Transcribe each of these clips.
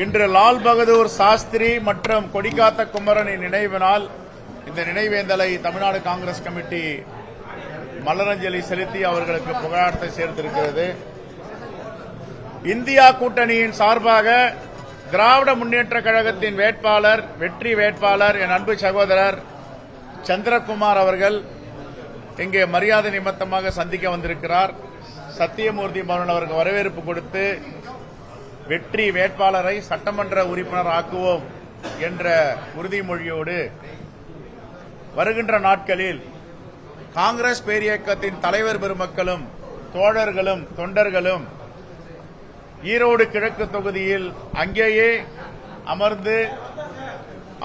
இன்று லால் பகதூர் சாஸ்திரி மற்றும் கொடிக்காத்த குமரனின் நினைவு நாள். இந்த நினைவேந்தலை தமிழ்நாடு காங்கிரஸ் கமிட்டி மலரஞ்சலி செலுத்தி அவர்களுக்கு புகழாரத்தை சேர்த்திருக்கிறது. இந்தியா கூட்டணியின் சார்பாக திராவிட முன்னேற்ற கழகத்தின் வேட்பாளர், வெற்றி வேட்பாளர், என் அன்பு சகோதரர் சந்திரகுமார் அவர்கள் இங்கே மரியாதை நிமித்தமாக சந்திக்க வந்திருக்கிறார். சத்தியமூர்த்தி பவன் அவருக்கு வரவேற்பு கொடுத்து வெற்றி வேட்பாளரை சட்டமன்ற உறுப்பினர் ஆக்குவோம் என்ற உறுதிமொழியோடு வருகின்ற நாட்களில் காங்கிரஸ் பேரியக்கத்தின் தலைவர் பெருமக்களும் தோழர்களும் தொண்டர்களும் ஈரோடு கிழக்கு தொகுதியில் அங்கேயே அமர்ந்து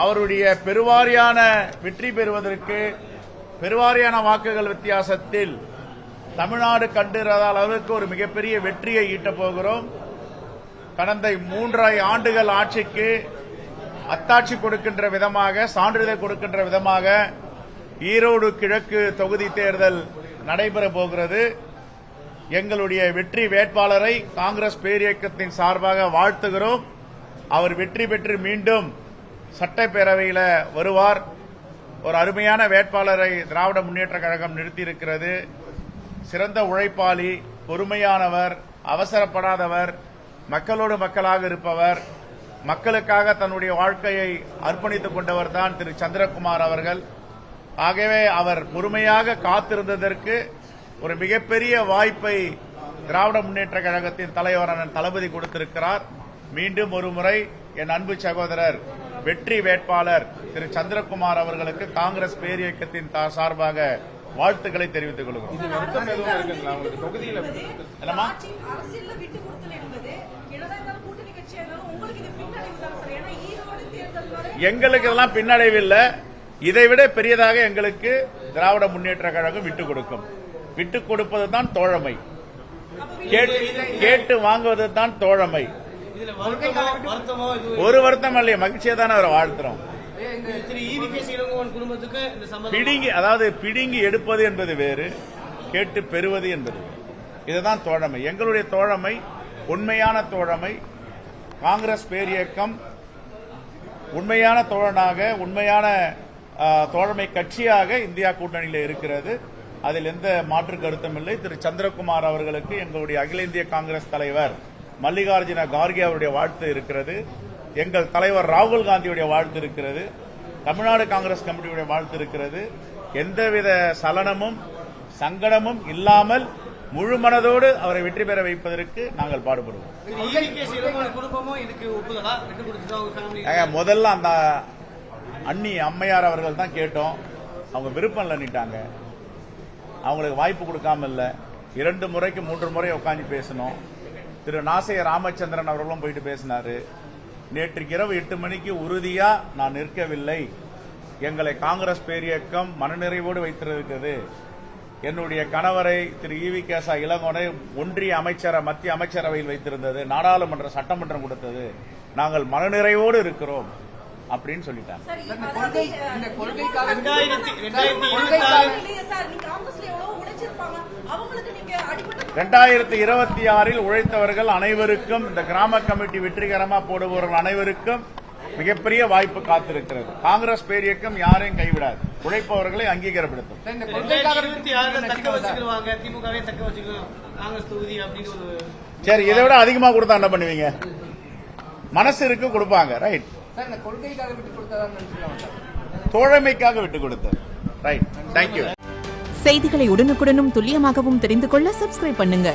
அவருடைய பெருவாரியான வெற்றி பெறுவதற்கு பெருவாரியான வாக்குகள் வித்தியாசத்தில் தமிழ்நாடு கண்டிராத அளவுக்கு ஒரு மிகப்பெரிய வெற்றியை ஈட்டப் போகிறோம். கடந்த 3.5 ஆண்டுகள் ஆட்சிக்கு அத்தாட்சி கொடுக்கின்ற விதமாக, சான்றிதழ் கொடுக்கின்ற விதமாக ஈரோடு கிழக்கு தொகுதி தேர்தல் நடைபெற போகிறது. எங்களுடைய வெற்றி வேட்பாளரை காங்கிரஸ் பேரியக்கத்தின் சார்பாக வாழ்த்துகிறோம். அவர் வெற்றி பெற்று மீண்டும் சட்டப்பேரவையில் வருவார். ஒரு அருமையான வேட்பாளரை திராவிட முன்னேற்ற கழகம் நிறுத்தியிருக்கிறது. சிறந்த உழைப்பாளி, பொறுமையானவர், அவசரப்படாதவர், மக்களோடு மக்களாக இருப்பவர், மக்களுக்காக தன்னுடைய வாழ்க்கையை அர்ப்பணித்துக் கொண்டவர் தான் திரு சந்திரகுமார் அவர்கள். ஆகவே அவர் பொறுமையாக காத்திருந்ததற்கு ஒரு மிகப்பெரிய வாய்ப்பை திராவிட முன்னேற்ற கழகத்தின் தலைவரான தளபதி கொடுத்திருக்கிறார். மீண்டும் ஒருமுறை என் அன்பு சகோதரர் வெற்றி வேட்பாளர் திரு சந்திரகுமார் அவர்களுக்கு காங்கிரஸ் பேரியக்கத்தின் சார்பாக வாழ்த்துக்களை தெரிவித்துக் கொள்கிறோம். எங்களுக்கு இதெல்லாம் பின்னடைவில்லை. இதைவிட பெரியதாக எங்களுக்கு திராவிட முன்னேற்ற கழகம் விட்டுக் கொடுக்கும். விட்டுக் கொடுப்பதுதான் தோழமை, கேட்டு வாங்குவதுதான் தோழமை. ஒரு வருத்தம் இல்லையே, மகிழ்ச்சியா தானே அவரை வாழ்த்துறோம். பிடுங்கி எடுப்பது என்பது வேறு, கேட்டு பெறுவது என்பது இதுதான் தோழமை. எங்களுடைய தோழமை உண்மையான தோழமை. காங்கிரஸ் பேரியக்கம் உண்மையான தோழனாக, உண்மையான தோழமை கட்சியாக இந்தியா கூட்டணியில் இருக்கிறது. அதில் எந்த மாற்று கருத்தும் இல்லை. திரு சந்திரகுமார் அவர்களுக்கு எங்களுடைய அகில இந்திய காங்கிரஸ் தலைவர் மல்லிகார்ஜுன கார்கே அவருடைய வாழ்த்து இருக்கிறது. எங்கள் தலைவர் ராகுல் காந்தியுடைய வாழ்த்து இருக்கிறது. தமிழ்நாடு காங்கிரஸ் கமிட்டியுடைய வாழ்த்து இருக்கிறது. எந்தவித சலனமும் சங்கடமும் இல்லாமல் முழு மனதோடு அவரை வெற்றி பெற வைப்பதற்கு நாங்கள் பாடுபடுவோம். முதல்ல அந்த அண்ணி அம்மையார் அவர்கள் தான் கேட்டோம். அவங்க விருப்பம் இல்லைன்னுட்டாங்க. அவங்களுக்கு வாய்ப்பு கொடுக்காம இல்ல, 2 முறைக்கு 3 முறை உட்காந்து பேசணும். திரு நாசைய ராமச்சந்திரன் அவர்களும் போயிட்டு பேசினாரு. நேற்றுக்கு இரவு 8 மணிக்கு உறுதியா நான் நிற்கவில்லை, எங்களை காங்கிரஸ் பேரியக்கம் மனநிறைவோடு வைத்திருக்கிறது. என்னுடைய கணவரை திரு ஈவி.கே.ச. இளங்கோனை ஒன்றிய அமைச்சர், மத்திய அமைச்சரவையில் வைத்திருந்தது, நாடாளுமன்ற சட்டமன்றம் கொடுத்தது, நாங்கள் மனநிறைவோடு இருக்கிறோம் அப்படின்னு சொல்லிட்டாங்க. 2026 உழைத்தவர்கள் அனைவருக்கும், இந்த கிராம கமிட்டி வெற்றிகரமா போடுபவர்கள் அனைவருக்கும் மிகப்பெரிய வாய்ப்பு காத்திருக்கிறது. காங்கிரஸ் பேரியக்கம் யாரையும் கைவிடாது, உழைப்பவர்களை அங்கீகாரப்படுத்தும். சரி, இதை விட அதிகமா கொடுத்தா என்ன பண்ணுவீங்க? மனசு இருக்கு, கொடுப்பாங்க. ரைட். தோழமைக்காக விட்டுக் கொடுத்தது. ரைட். தேங்க்யூ. செய்திகளை உடனுக்குடனும் துல்லியமாகவும் தெரிந்து கொள்ள சப்ஸ்கிரைப் பண்ணுங்க.